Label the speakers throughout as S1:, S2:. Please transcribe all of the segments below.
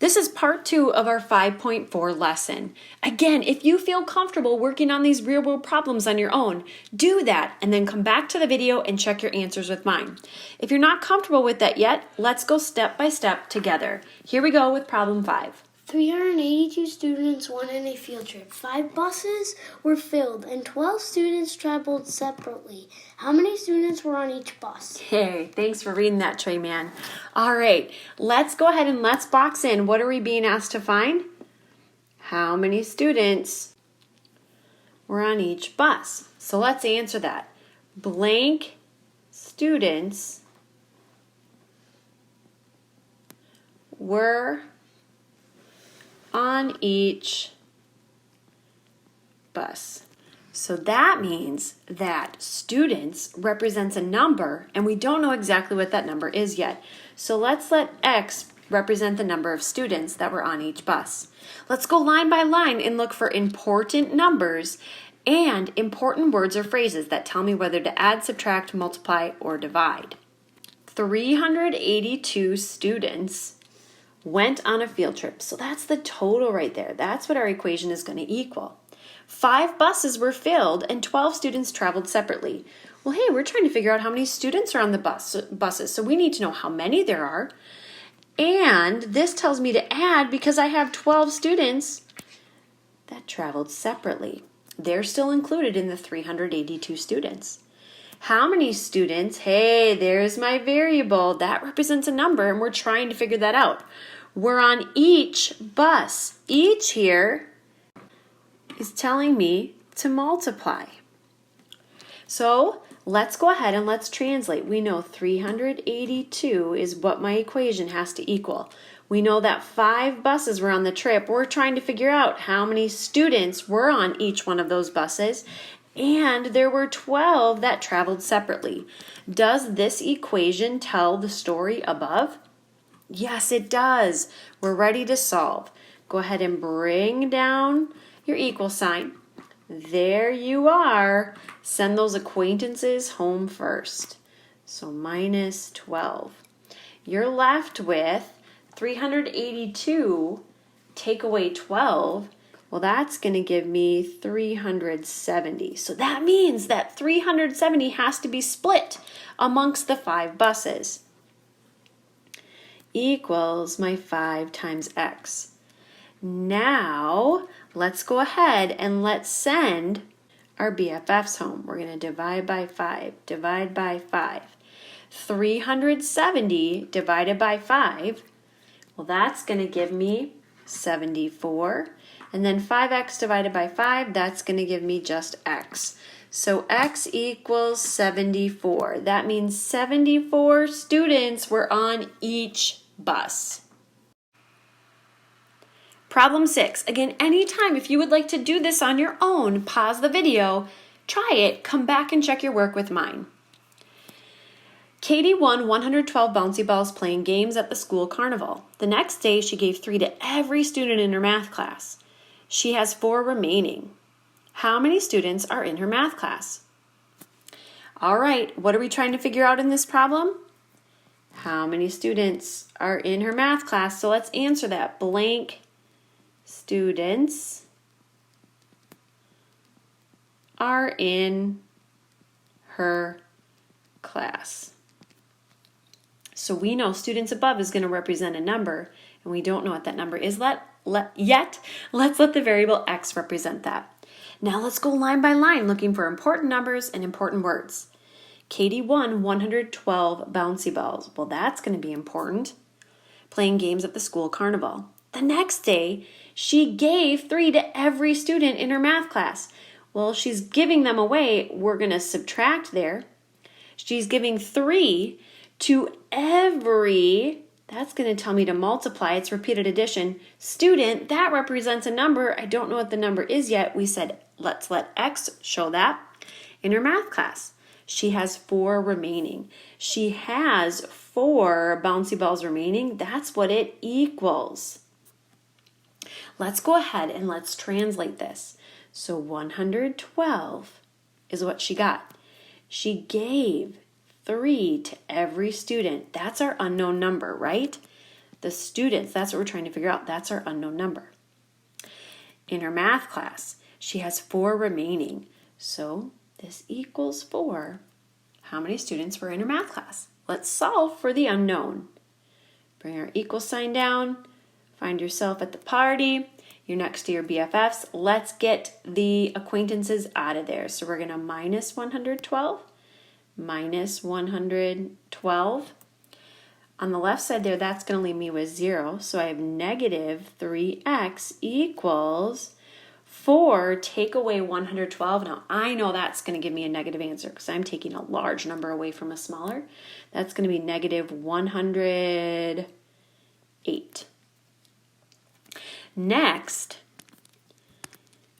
S1: This is part 2 of our 5.4 lesson. Again, if you feel comfortable working on these real-world problems on your own, do that and then come back to the video and check your answers with mine. If you're not comfortable with that yet, let's go step by step together. Here we go with problem 5.
S2: 382 students went on a field trip. 5 buses were filled and 12 students traveled separately. How many students were on each bus?
S1: Hey, thanks for reading that, Trey Man. All right, let's go ahead and let's box in. What are we being asked to find? How many students were on each bus? So let's answer that. Blank students were on each bus. So that means that students represents a number and we don't know exactly what that number is yet. So let's let X represent the number of students that were on each bus. Let's go line by line and look for important numbers and important words or phrases that tell me whether to add, subtract, multiply, or divide. 382 students went on a field trip. So that's the total right there. That's what our equation is going to equal. 5 buses were filled and 12 students traveled separately. Well, hey, we're trying to figure out how many students are on the buses. So we need to know how many there are. And this tells me to add because I have 12 students that traveled separately. They're still included in the 382 students. How many students? Hey, there's my variable. That represents a number, and we're trying to figure that out. We're on each bus. Each here is telling me to multiply. So let's go ahead and let's translate. We know 382 is what my equation has to equal. We know that 5 buses were on the trip. We're trying to figure out how many students were on each one of those buses. And there were 12 that traveled separately. Does this equation tell the story above? Yes, it does. We're ready to solve. Go ahead and bring down your equal sign. There you are. Send those acquaintances home first. So minus 12. You're left with 382, take away 12. Well, that's going to give me 370. So that means that 370 has to be split amongst the 5 buses. Equals my 5 times X. Now, let's go ahead and let's send our BFFs home. We're going to divide by 5. Divide by 5. 370 divided by 5. Well, that's going to give me 74. And then 5x divided by 5, that's going to give me just x. So x equals 74. That means 74 students were on each bus. Problem 6. Again, anytime if you would like to do this on your own, pause the video, try it, come back and check your work with mine. Katie won 112 bouncy balls playing games at the school carnival. The next day, she gave 3 to every student in her math class. She has 4 remaining. How many students are in her math class? All right, what are we trying to figure out in this problem? How many students are in her math class? So let's answer that. Blank students are in her class. So we know students above is going to represent a number, and we don't know what that number is yet. Let's let the variable x represent that. Now let's go line by line looking for important numbers and important words. Katie won 112 bouncy balls. Well, that's going to be important. Playing games at the school carnival. The next day, she gave 3 to every student in her math class. Well, she's giving them away. We're going to subtract there. She's giving 3 to every, that's going to tell me to multiply. It's repeated addition. Student, that represents a number. I don't know what the number is yet. We said, let's let X show that. In her math class, she has 4 remaining. She has 4 bouncy balls remaining. That's what it equals. Let's go ahead and let's translate this. So 112 is what she got. She gave 3 to every student. That's our unknown number, right? The students, that's what we're trying to figure out. That's our unknown number. In her math class, she has 4 remaining. So this equals 4. How many students were in her math class? Let's solve for the unknown. Bring our equal sign down. Find yourself at the party. You're next to your BFFs. Let's get the acquaintances out of there. So we're going to minus 112, minus 112. On the left side there, that's going to leave me with 0. So I have negative 3x equals 4. Take away 112. Now I know that's going to give me a negative answer because I'm taking a large number away from a smaller. That's going to be negative 108. Next,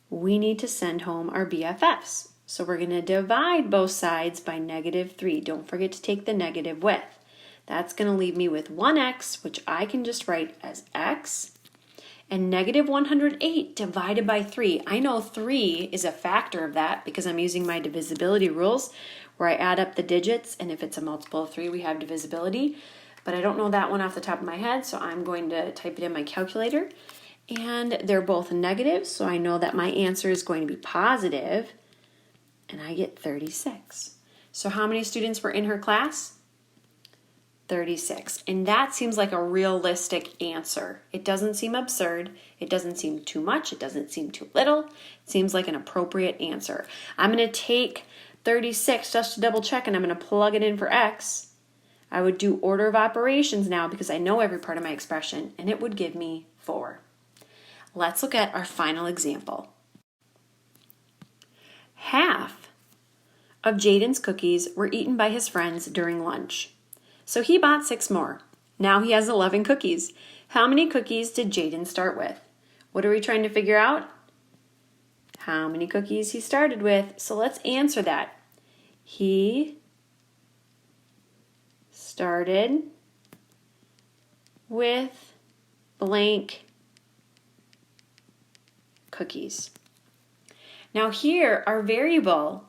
S1: we need to send home our BFFs. So we're going to divide both sides by negative 3. Don't forget to take the negative with. That's going to leave me with 1x, which I can just write as x, and negative 108 divided by 3. I know 3 is a factor of that because I'm using my divisibility rules where I add up the digits, and if it's a multiple of 3, we have divisibility. But I don't know that one off the top of my head, so I'm going to type it in my calculator. And they're both negative, so I know that my answer is going to be positive, and I get 36. So how many students were in her class? 36. And that seems like a realistic answer. It doesn't seem absurd. It doesn't seem too much. It doesn't seem too little. It seems like an appropriate answer. I'm going to take 36 just to double check, and I'm going to plug it in for x. I would do order of operations now because I know every part of my expression, and it would give me 4. Let's look at our final example. Half of Jaden's cookies were eaten by his friends during lunch. So he bought 6 more. Now he has 11 cookies. How many cookies did Jaden start with? What are we trying to figure out? How many cookies he started with. So let's answer that. He started with blank cookies. Now here, our variable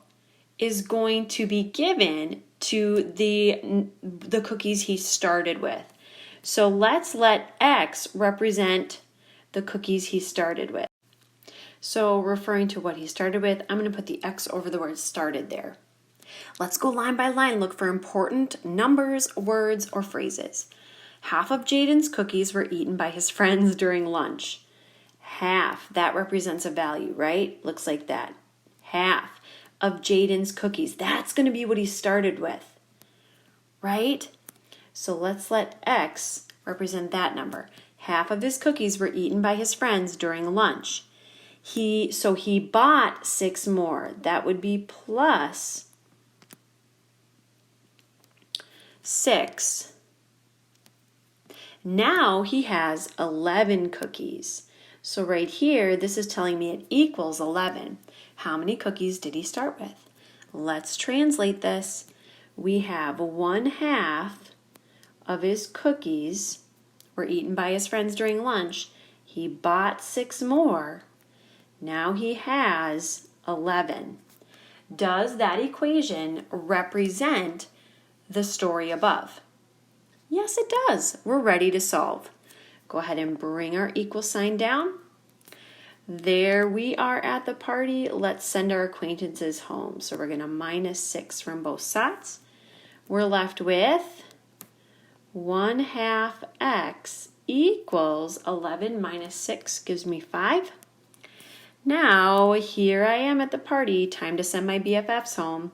S1: is going to be given to the cookies he started with. So let's let x represent the cookies he started with. So referring to what he started with, I'm going to put the x over the word started there. Let's go line by line, look for important numbers, words, or phrases. Half of Jaden's cookies were eaten by his friends during lunch. Half, that represents a value, right? Looks like that. Half of Jaden's cookies. That's going to be what he started with, right? So let's let x represent that number. Half of his cookies were eaten by his friends during lunch. So he bought 6 more. That would be plus 6. Now he has 11 cookies. So right here, this is telling me it equals 11. How many cookies did he start with? Let's translate this. We have 1/2 of his cookies were eaten by his friends during lunch. He bought 6 more. Now he has 11. Does that equation represent the story above? Yes, it does. We're ready to solve. Go ahead and bring our equal sign down. There we are at the party. Let's send our acquaintances home. So we're going to minus 6 from both sides. We're left with 1/2 x equals 11 minus 6 gives me 5. Now, here I am at the party. Time to send my BFFs home.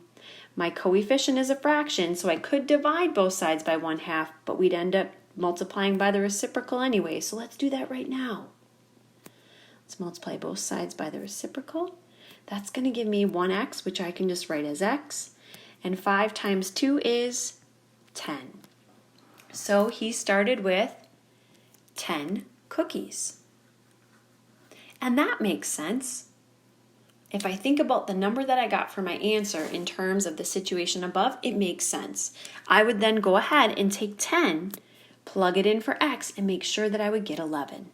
S1: My coefficient is a fraction, so I could divide both sides by 1/2, but we'd end up multiplying by the reciprocal anyway. So let's do that right now. Let's multiply both sides by the reciprocal. That's going to give me 1x, which I can just write as x. And 5 times 2 is 10. So he started with 10 cookies. And that makes sense. If I think about the number that I got for my answer in terms of the situation above, it makes sense. I would then go ahead and take 10, plug it in for x, and make sure that I would get 11.